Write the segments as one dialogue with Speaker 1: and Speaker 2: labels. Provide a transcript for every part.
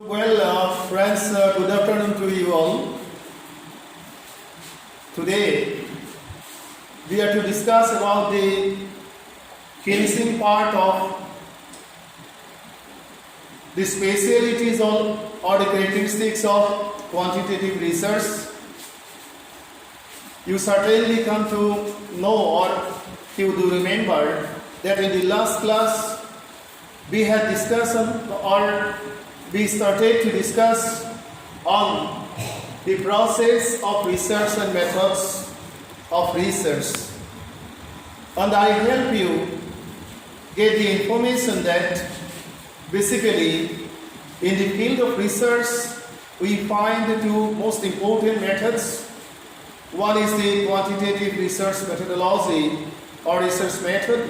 Speaker 1: Friends, good afternoon to you all. Today, we are to discuss about the finishing part of the specialities or the characteristics of quantitative research. You certainly come to know, or you do remember, that in the last class we had discussed or we started to discuss on the process of research and methods of research. And I help you get the information that basically in the field of research we find the two most important methods. One is the quantitative research methodology or research method,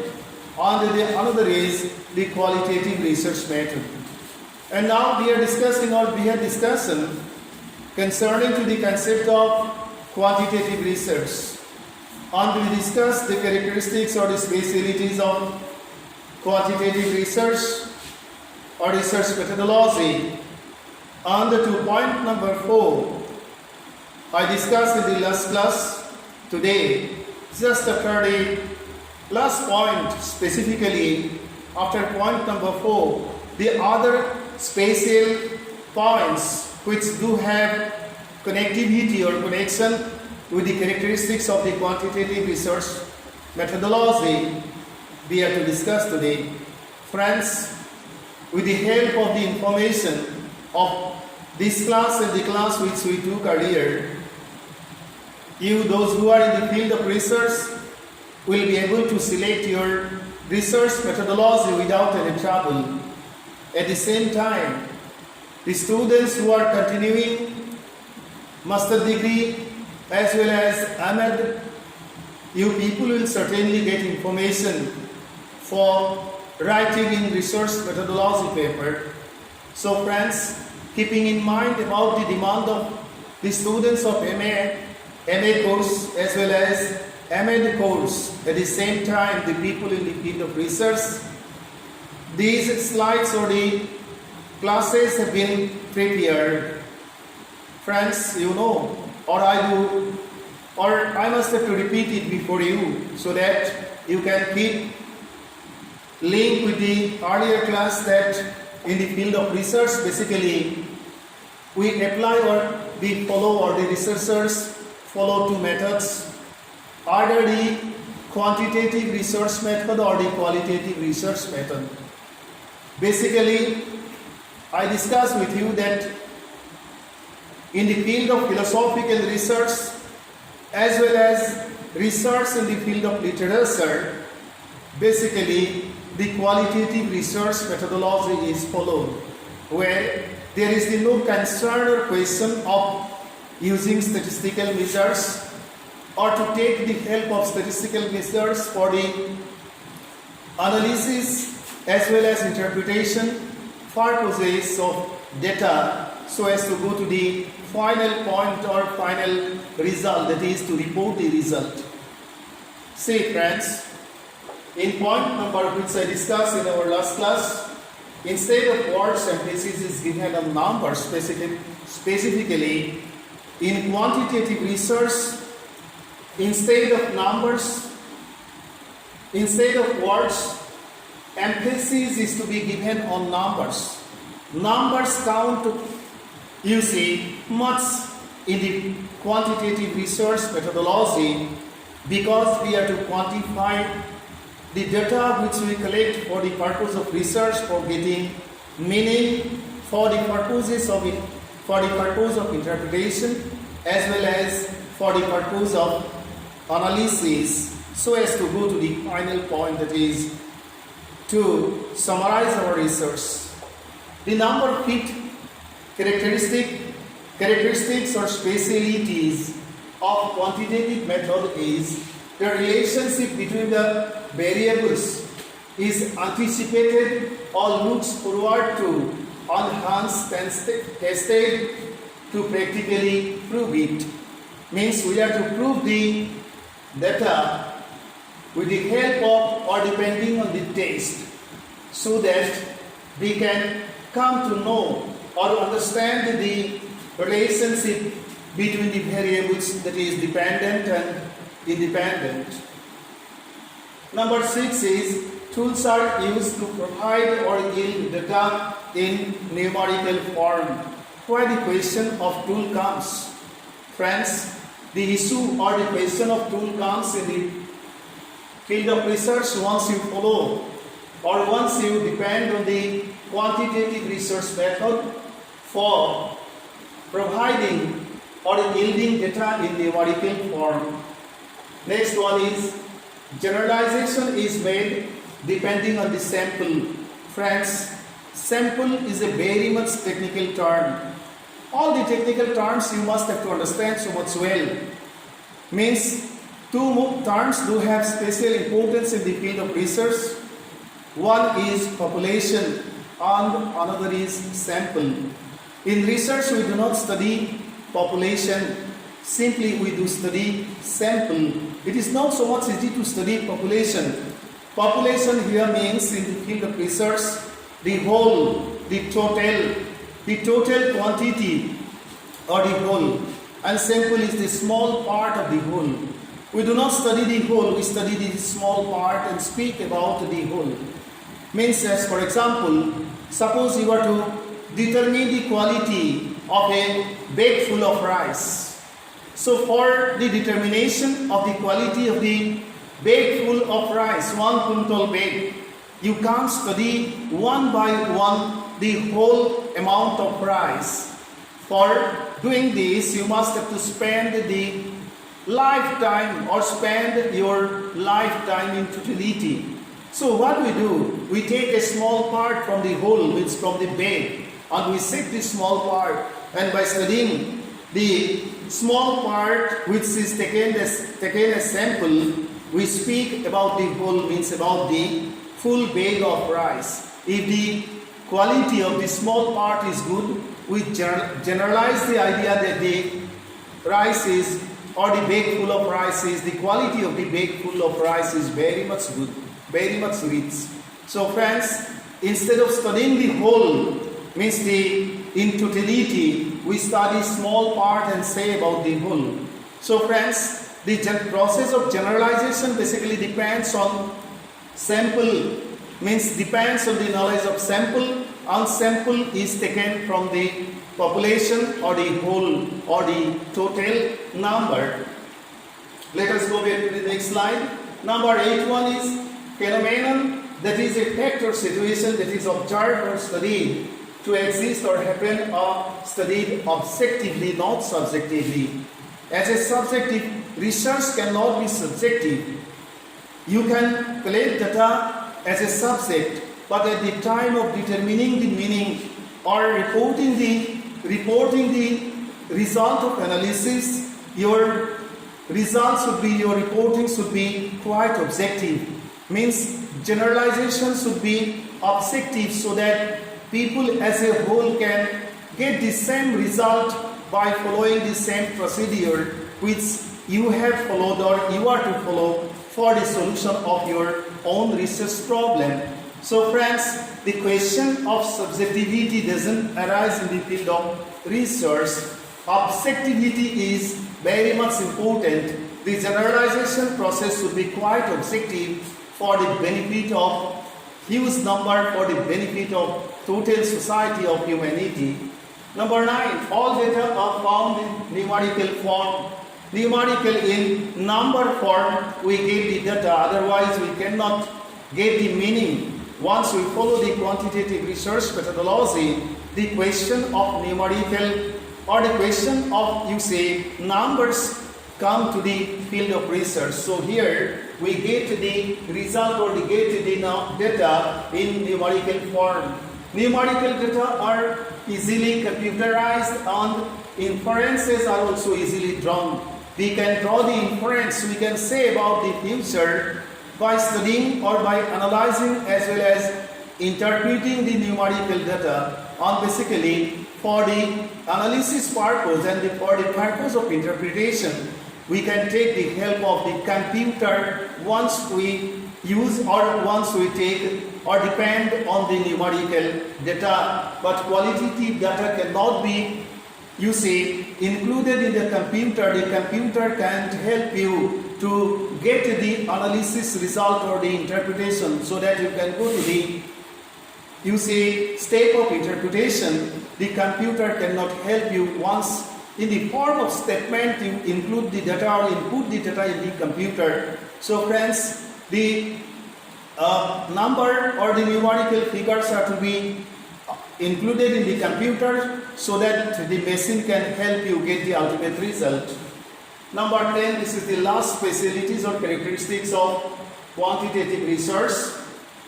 Speaker 1: and the another is the qualitative research method. And now we are discussing, or we had discussion concerning to the concept of quantitative research, and we discussed the characteristics or the specialities of quantitative research or research methodology. And to point number 4, I discussed in the last class. Today, just after the last point, specifically after point number 4, the other spatial points which do have connectivity or connection with the characteristics of the quantitative research methodology we are to discuss today. Friends, with the help of the information of this class and the class which we took earlier, you, those who are in the field of research, will be able to select your research methodology without any trouble. At the same time, the students who are continuing master degree as well as AMED, you people will certainly get information for writing in research methodology paper. So friends, keeping in mind about the demand of the students of MA course as well as AMED course, at the same time the people in the field of research, these slides or the classes have been prepared. Friends, you know, or I do, or I must have to repeat it before you so that you can keep link with the earlier class, that in the field of research basically we apply or we follow, or the researchers follow two methods, either the quantitative research method or the qualitative research method. Basically, I discussed with you that in the field of philosophical research as well as research in the field of literature, basically the qualitative research methodology is followed, where there is no concern or question of using statistical measures or to take the help of statistical measures for the analysis as well as interpretation purposes of data, so as to go to the final point or final result, that is to report the result. See friends, in point number which I discussed in our last class, instead of words, emphasis is given on numbers. Specifically in quantitative research, instead of numbers, instead of words, emphasis is to be given on numbers. Numbers count, you see, much in the quantitative research methodology, because we are to quantify the data which we collect for the purpose of research, for getting meaning, for the purpose of interpretation, as well as for the purpose of analysis, so as to go to the final point, that is to summarize our research. The number 5 characteristics or specialities of quantitative method is the relationship between the variables is anticipated or looks forward to, and hence tested to practically prove it. Means we have to prove the data with the help of or depending on the test, so that we can come to know or understand the relationship between the variables, that is dependent and independent. Number 6 is tools are used to provide or yield data in numerical form. Where the question of tool comes? Friends, the issue or the question of tool comes in the field of research once you follow or once you depend on the quantitative research method for providing or yielding data in numerical form. Next one is generalization is made depending on the sample. Friends, sample is a very much technical term. All the technical terms you must have to understand so much well. Means two terms do have special importance in the field of research. One is population and another is sample. In research we do not study population, simply we do study sample. It is not so much easy to study population. Population here means in the field of research the whole, the total quantity or the whole, and sample is the small part of the whole. We do not study the whole, we study the small part and speak about the whole. Means as for example, suppose you are to determine the quality of a bag full of rice. So for the determination of the quality of the bag full of rice, 1 quintal bag, you can't study one by one the whole amount of rice. For doing this, you must have to spend the lifetime or spend your lifetime in totality. So what we do, we take a small part from the whole, which from the bag, and we set this small part, and by studying the small part which is taken as sample, we speak about the whole, means about the full bag of rice. If the quality of the small part is good, we generalize the idea that the rice is, or the bag full of rice is, the quality of the bag full of rice is very much good, very much rich. So friends, instead of studying the whole, means in totality, we study small part and say about the whole. So friends, the process of generalization basically depends on sample, means depends on the knowledge of sample, and sample is taken from the population or the whole or the total number. Let us go back to the next slide. Number 8 one is phenomenon, that is a fact or situation that is observed or studied to exist or happen or studied objectively, not subjectively. As a subjective, research cannot be subjective. You can collect data as a subject, but at the time of determining the meaning or reporting the result of analysis, your results should be, your reporting should be quite objective. Means generalization should be objective so that people as a whole can get the same result by following the same procedure which you have followed or you are to follow for the solution of your own research problem. So friends, the question of subjectivity doesn't arise in the field of research. Objectivity is very much important. The generalization process should be quite objective for the benefit of huge number, for the benefit of total society of humanity. Number 9, all data are found in numerical form. Numerical in number form, we get the data, otherwise we cannot get the meaning. Once we follow the quantitative research methodology, the question of numerical or the question of, you say, numbers come to the field of research. So here we get the result or we get the data in numerical form. Numerical data are easily computerized and inferences are also easily drawn. We can draw the inference, we can say about the future by studying or by analyzing as well as interpreting the numerical data, and basically for the analysis purpose and for the purpose of interpretation, we can take the help of the computer once we use or once we take or depend on the numerical data, but qualitative data cannot be, you see, included in the computer. The computer can't help you to get the analysis result or the interpretation, so that you can go to the, you see, step of interpretation. The computer cannot help you. Once in the form of statement you include the data or input the data in the computer. So friends, the number or the numerical figures are to be included in the computer so that the machine can help you get the ultimate result. Number 10, this is the last specialties or characteristics of quantitative research.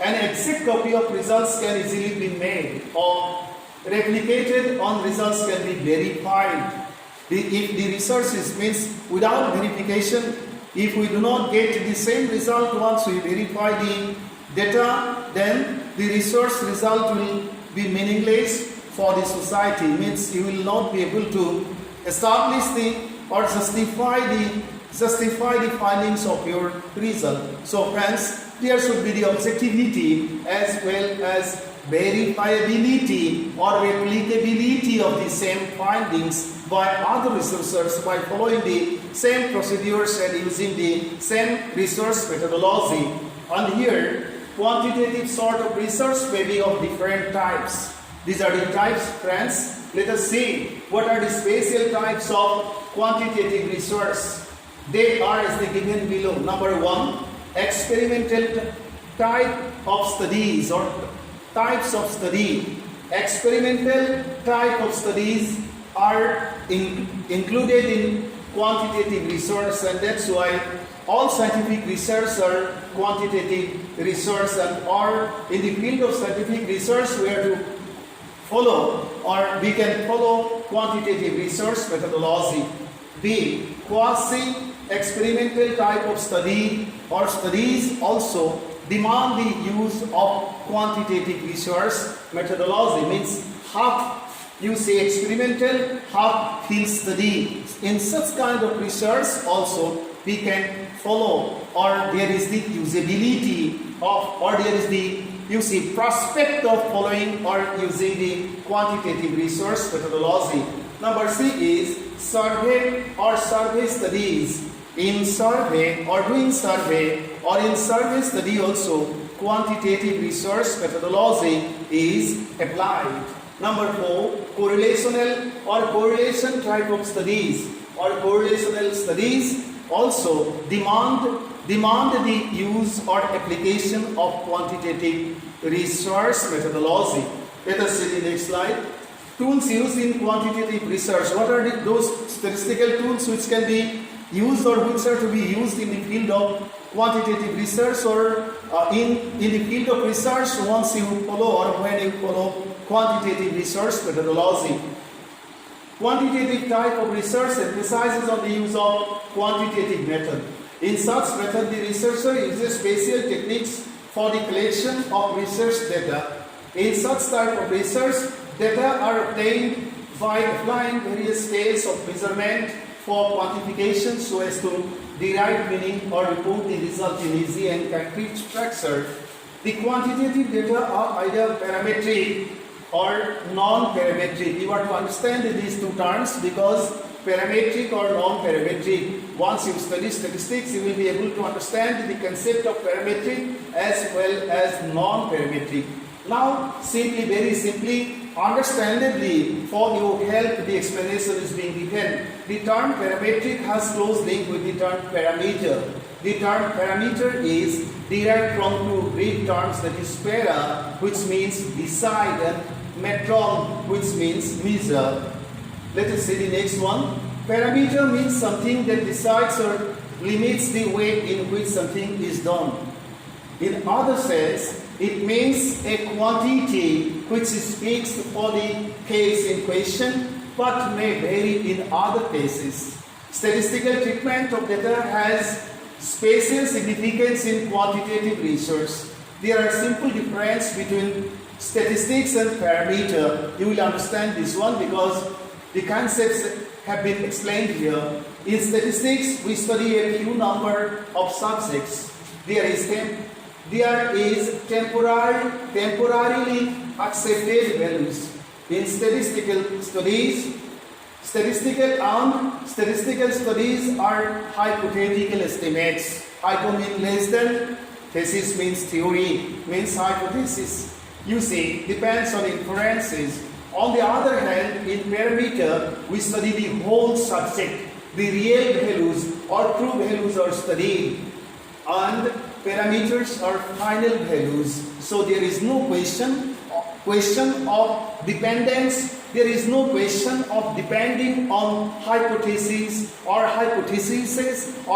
Speaker 1: An exact copy of results can easily be made, or replicated on results can be verified. If the research is means without verification, if we do not get the same result once we verify the data, then the research result will be meaningless for the society. Means you will not be able to establish the or justify the findings of your result. So friends, there should be the objectivity as well as verifiability or replicability of the same findings by other researchers by following the same procedures and using the same research methodology. And here, quantitative sort of research may be of different types. These are the types, friends. Let us see what are the special types of quantitative research. They are as they given below. Number 1, experimental type of studies or types of study. Experimental type of studies are included in quantitative research, and that's why all scientific research are quantitative research, and or in the field of scientific research we have to follow, or we can follow quantitative research methodology. B, quasi-experimental type of study or studies also demand the use of quantitative research methodology. Means half you say experimental, half field study. In such kind of research also we can follow, or there is the usability of, or there is the, you see, prospect of following or using the quantitative research methodology. Number C is survey or survey studies. In survey or doing survey or in survey study also quantitative research methodology is applied. Number 4, correlational or correlation type of studies or correlational studies also demand the use or application of quantitative research methodology. Let us see the next slide. Tools used in quantitative research. What are those statistical tools which can be used or which are to be used in the field of quantitative research or in the field of research once you follow or when you follow quantitative research methodology? Quantitative type of research emphasizes on the use of quantitative method. In such method, the researcher uses special techniques for the collection of research data. In such type of research, data are obtained by applying various scales of measurement for quantification so as to derive meaning or report the result in easy and concrete structure. The quantitative data are either parametric or non-parametric. You have to understand these two terms because parametric or non-parametric, once you study statistics, you will be able to understand the concept of parametric as well as non-parametric. Now, very simply, understandably, for your help, the explanation is being given. The term parametric has close link with the term parameter. The term parameter is derived from two Greek terms, that is para, which means decide, and metron, which means measure. Let us see the next one. Parameter means something that decides or limits the way in which something is done. In other sense, it means a quantity which is fixed for the case in question but may vary in other cases. Statistical treatment of data has spatial significance in quantitative research. There are simple difference between statistics and parameter. You will understand this one because the concepts have been explained here. In statistics, we study a few number of subjects. There is there is temporarily accepted values. In statistical studies, statistical studies are hypothetical estimates. Hypo means less than, thesis means theory, means hypothesis. You see, depends on inferences. On the other hand, in parameter, we study the whole subject. The real values or true values are studied, and parameters are final values. So there is no question of dependence. There is no question of depending on hypotheses or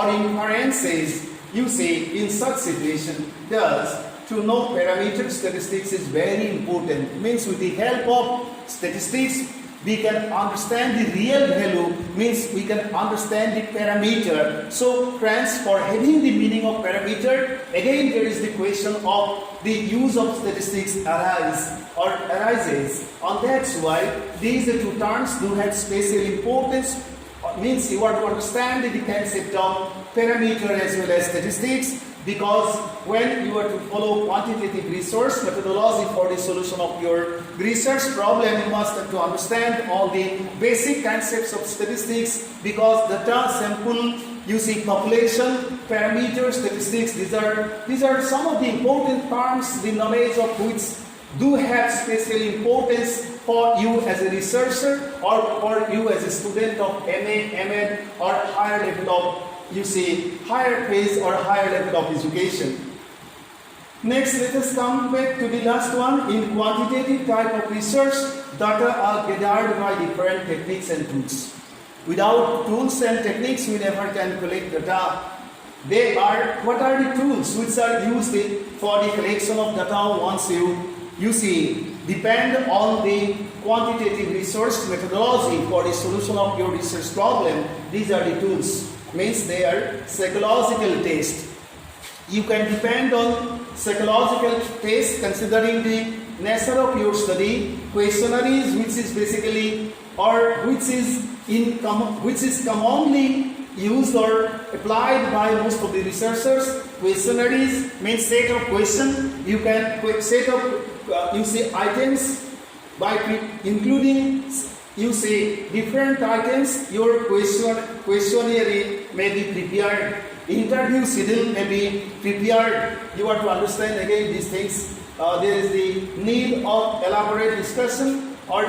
Speaker 1: inferences. You see, in such situation, thus to know parameter statistics is very important. Means with the help of statistics, we can understand the real value, means we can understand the parameter. So friends, for having the meaning of parameter, again there is the question of the use of statistics arises. And that's why these two terms do have special importance. Means you want to understand the concept of parameter as well as statistics, because when you are to follow quantitative research methodology for the solution of your research problem, you must have to understand all the basic concepts of statistics, because data, sample, you see population, parameters, statistics, these are some of the important terms, the knowledge of which do have special importance for you as a researcher or for you as a student of MA, MEd or higher level of, you see, higher phase or higher level of education. Next, let us come back to the last one. In quantitative type of research, data are gathered by different techniques and tools. Without tools and techniques, we never can collect data. What are the tools which are used for the collection of data? Once you see, depend on the quantitative research methodology for the solution of your research problem. These are the tools. Means they are psychological tests. You can depend on psychological tests considering the nature of your study. Questionnaires, which is basically or which is commonly used or applied by most of the researchers. Questionnaires means set of questions. You can set up items by including different items. Your questionnaire may be prepared. Interview schedule may be prepared. You have to understand again these things. There is the need of elaborate discussions on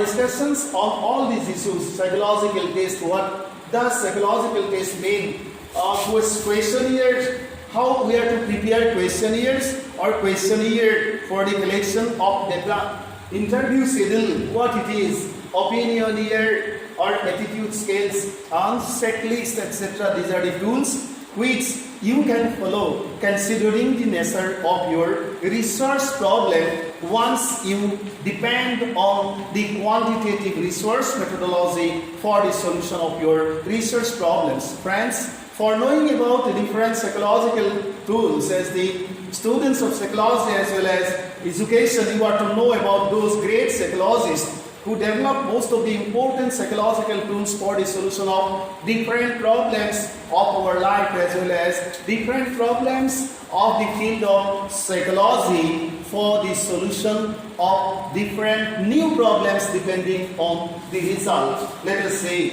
Speaker 1: all these issues. Psychological test. What does psychological test mean? Questionnaires. How we are to prepare questionnaires or questionnaire for the collection of data. Interview schedule. What it is? Opinioneer or attitude scales, and checklist, etc. These are the tools which you can follow considering the nature of your research problem once you depend on the quantitative research methodology for the solution of your research problems. Friends, for knowing about the different psychological tools, as the students of psychology as well as education, you are to know about those great psychologists who develop most of the important psychological tools for the solution of different problems of our life as well as different problems of the field of psychology for the solution of different new problems depending on the result. Let us say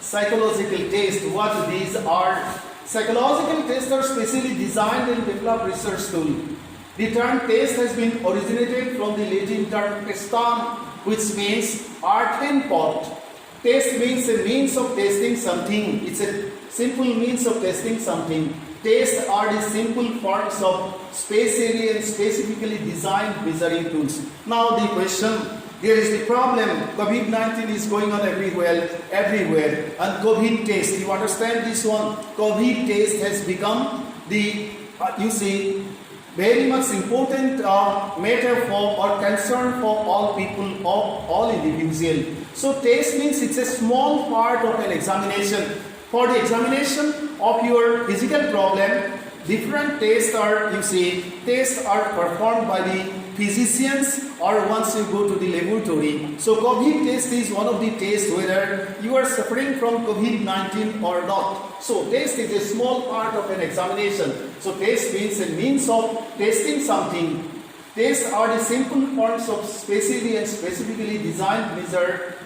Speaker 1: psychological tests. What these are? Psychological tests are specially designed and developed research tool. The term test has been originated from the Latin term testam, which means art and pot. Test means a means of testing something. It's a simple means of testing something. Tests are the simple forms of specially and specifically designed measuring tools. Now the question, there is the problem. COVID-19 is going on everywhere, and COVID test. You understand this one? COVID test has become the, very much important matter for or concern for all people, all individuals. So test means it's a small part of an examination. For the examination of your physical problem, different tests are performed by the physicians or once you go to the laboratory. So COVID test is one of the tests whether you are suffering from COVID-19 or not. So test is a small part of an examination. So test means a means of testing something. Tests are the simple forms of specifically designed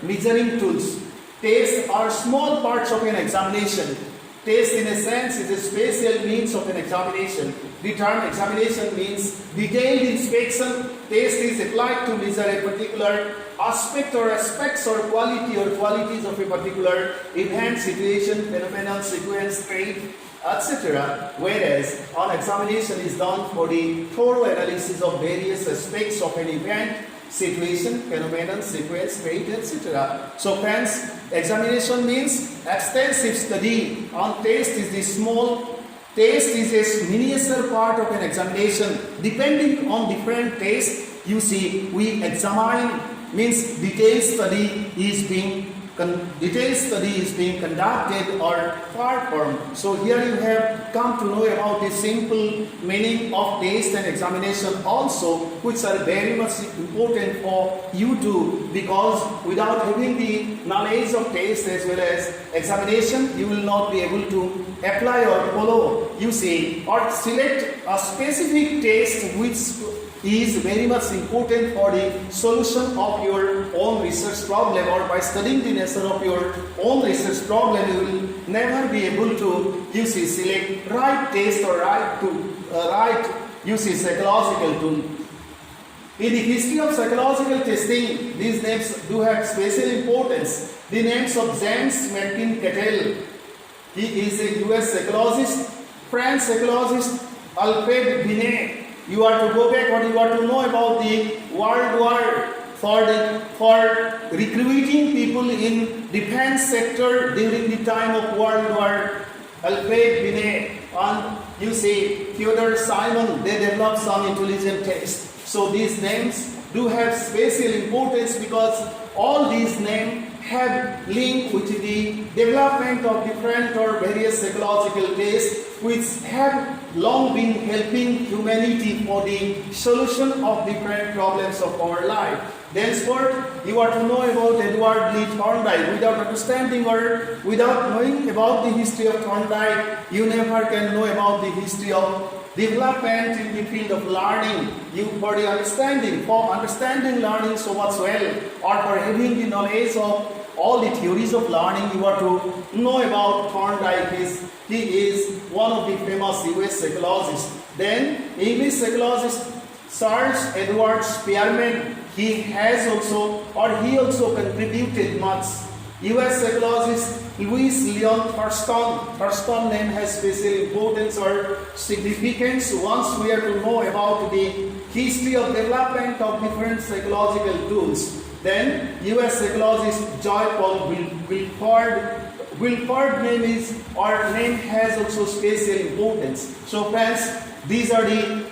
Speaker 1: measuring tools. Tests are small parts of an examination. Test in a sense is a special means of an examination. The term examination means detailed inspection. Test is applied to measure a particular aspect or aspects or quality or qualities of a particular event, situation, phenomenon, sequence, trait, etc. Whereas an examination is done for the thorough analysis of various aspects of an event, situation, phenomenon, sequence, trait, etc. So friends, examination means extensive study. On test is the small. Test is a miniature part of an examination. Depending on different tests, you see, we examine means detailed study is being conducted or performed. So here you have come to know about the simple meaning of test and examination also, which are very much important for you too, because without having the knowledge of test as well as examination, you will not be able to apply or follow, you see, or select a specific test which is very much important for the solution of your own research problem, or by studying the nature of your own research problem you will never be able to, you see, select right test or right psychological tool. In the history of psychological testing, these names do have special importance. The names of James McKim-Cattell, he is a US psychologist. French psychologist Alfred Binet. You are to go back or you are to know about the World War for recruiting people in defense sector during the time of World War. Alfred Binet and you see Theodore Simon, they developed some intelligent tests. So these names do have special importance because all these names have link with the development of different or various psychological tests which have long been helping humanity for the solution of different problems of our life. Thenceforth, you are to know about Edward Lee Thorndike. Without understanding or without knowing about the history of Thorndike, you never can know about the history of development in the field of learning. For understanding learning so much well, or for having the knowledge of all the theories of learning, you are to know about Thorndike. He is one of the famous US psychologists. Then English psychologist Charles Edward Spearman, he also contributed much. US psychologist Louis Leon Thurston. Thurston name has special importance or significance once we are to know about the history of development of different psychological tools. Then US psychologist Joy Paul Wilford. Wilford name has also special importance. So friends, these are the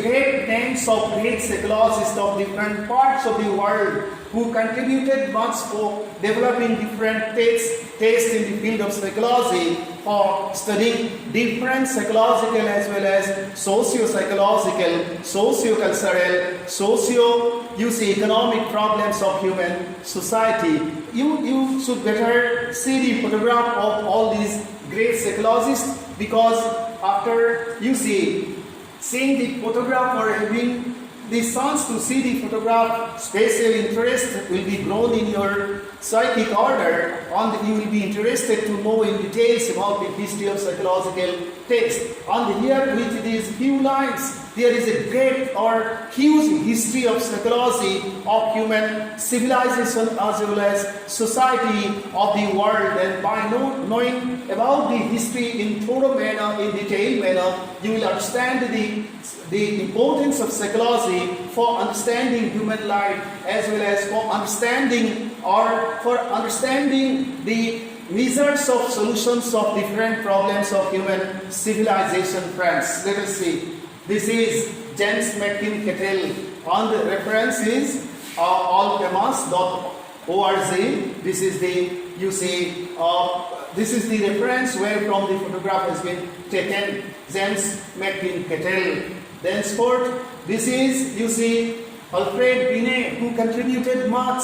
Speaker 1: great names of great psychologists of different parts of the world who contributed much for developing different tastes in the field of psychology, for studying different psychological as well as socio-psychological, socio-cultural, economic problems of human society. You should better see the photograph of all these great psychologists, because after seeing the photograph or having the chance to see the photograph, special interest will be grown in your psychic order, and you will be interested to know in details about the history of psychological text. And here with these few lines, there is a great or huge history of psychology of human civilization as well as society of the world. And by knowing about the history in thorough manner, in detailed manner, you will understand the importance of psychology for understanding human life as well as for understanding the measures of solutions of different problems of human civilization. Friends, let us see. This is James McKim-Cattell, and the reference is allfamous.org. This is the reference where from the photograph has been taken. James McKim-Cattell. Then sport, this is, you see, Alfred Binet, who contributed much,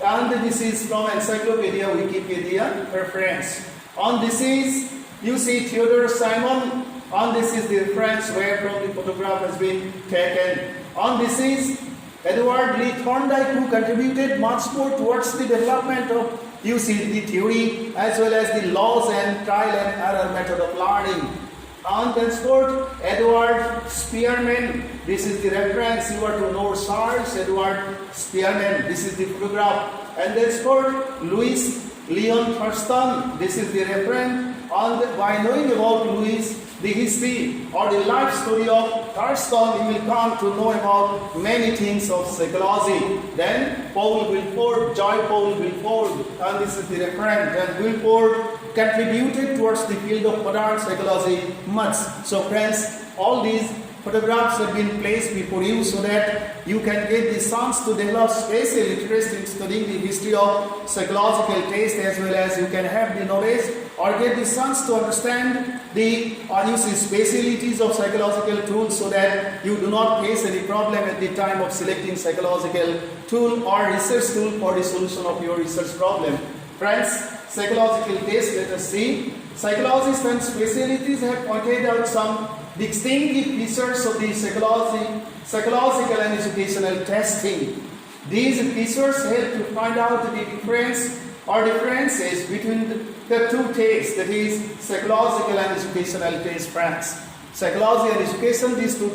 Speaker 1: and this is from Encyclopedia Wikipedia reference. On this is, you see, Theodore Simon, on this is the reference where from the photograph has been taken. On this is Edward Lee Thorndike, who contributed much more towards the development of, you see, the theory as well as the laws and trial and error method of learning. On transport, Edward Spearman, this is the reference, you are to know Charles Edward Spearman, this is the photograph. And then sport, Louis Leon Thurston, this is the reference. By knowing about Louis, the history or the life story of Thurston, you will come to know about many things of psychology. Then Paul Wilford, Joy Paul Wilford, and this is the reference. And Wilford contributed towards the field of modern psychology much. So friends, all these photographs have been placed before you so that you can get the chance to develop special interest in studying the history of psychological taste, as well as you can have the knowledge or get the chance to understand the specialities of psychological tools, so that you do not face any problem at the time of selecting psychological tool or research tool for the solution of your research problem. Friends, psychological taste, let us see. Psychologists and specialities have pointed out some distinctive features of the psychological and educational testing. These features help to find out the difference or differences between the two tastes, that is, psychological and educational taste. Friends, psychology and education, these two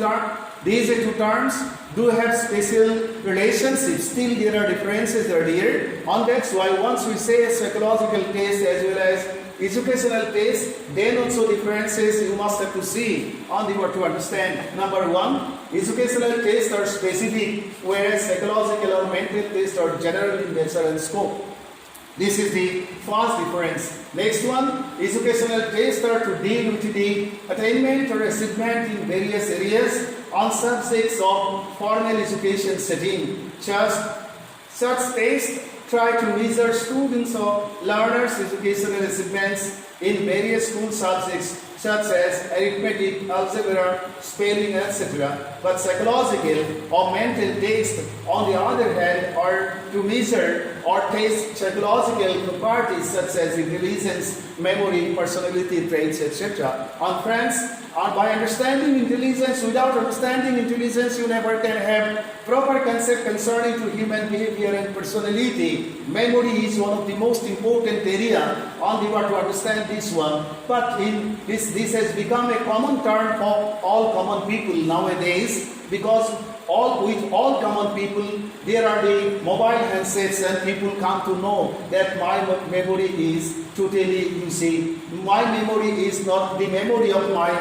Speaker 1: terms do have special relationships. Still, there are differences are there. And that's why once we say psychological taste as well as educational taste, then also differences you must have to see on the what to understand. Number one, educational tastes are specific, whereas psychological or mental tastes are general in nature and scope. This is the first difference. Next one, educational tastes are to deal with the attainment or achievement in various areas on subjects of formal education setting. Such tastes try to measure students or learners' educational achievements in various school subjects such as arithmetic, algebra, spelling, etc. But psychological or mental taste, on the other hand, are to measure or test psychological properties such as intelligence, memory, personality traits, etc. And friends, by understanding intelligence, without understanding intelligence, you never can have proper concept concerning to human behavior and personality. Memory is one of the most important area on the what to understand this one. But in this has become a common term for all common people nowadays, because with all common people, there are the mobile handsets, and people come to know that my memory is totally, my memory is not, the memory of my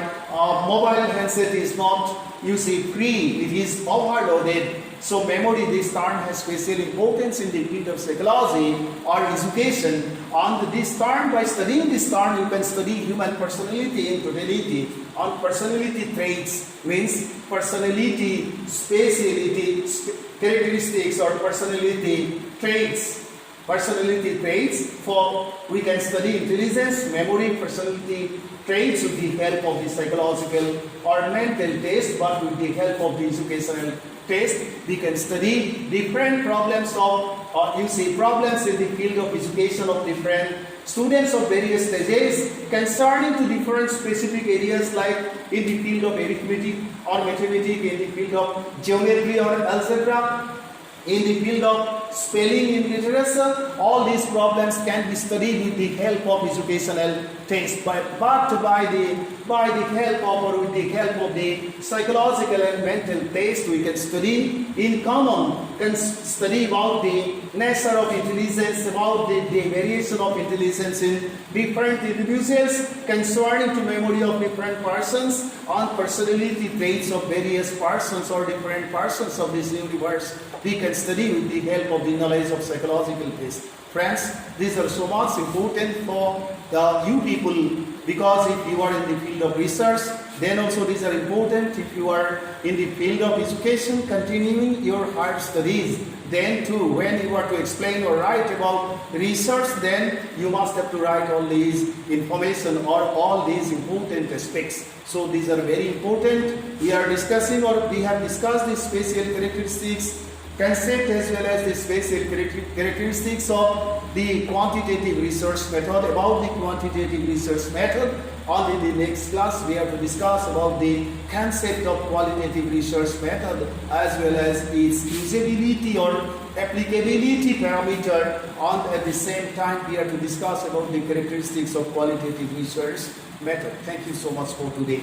Speaker 1: mobile handset is not, free, it is overloaded. So memory, this term has special importance in the field of psychology or education. On this term, by studying this term, you can study human personality in totality. On personality traits means personality, speciality, characteristics or personality traits. Personality traits, for we can study intelligence, memory, personality traits with the help of the psychological or mental test, but with the help of the educational test, we can study different problems of, problems in the field of education of different students of various stages concerning to different specific areas, like in the field of arithmetic or mathematics, in the field of geometry or algebra, in the field of spelling in literature. All these problems can be studied with the help of educational test, but by the help of or with the help of the psychological and mental test, we can study in common, can study about the nature of intelligence, about the variation of intelligence in different individuals, concerning to memory of different persons, on personality traits of various persons or different persons of this universe. We can study with the help of the knowledge of psychological test. Friends, these are so much important for you people, because if you are in the field of research, then also these are important. If you are in the field of education, continuing your higher studies, Then too, when you are to explain or write about research, then you must have to write all these information or all these important aspects. So these are very important. We are discussing, or we have discussed the spatial characteristics concept as well as the spatial characteristics of the quantitative research method. About the quantitative research method, on the next class we have to discuss about the concept of qualitative research method as well as its usability or applicability parameter. And at the same time we have to discuss about the characteristics of qualitative research method. Thank you so much for today.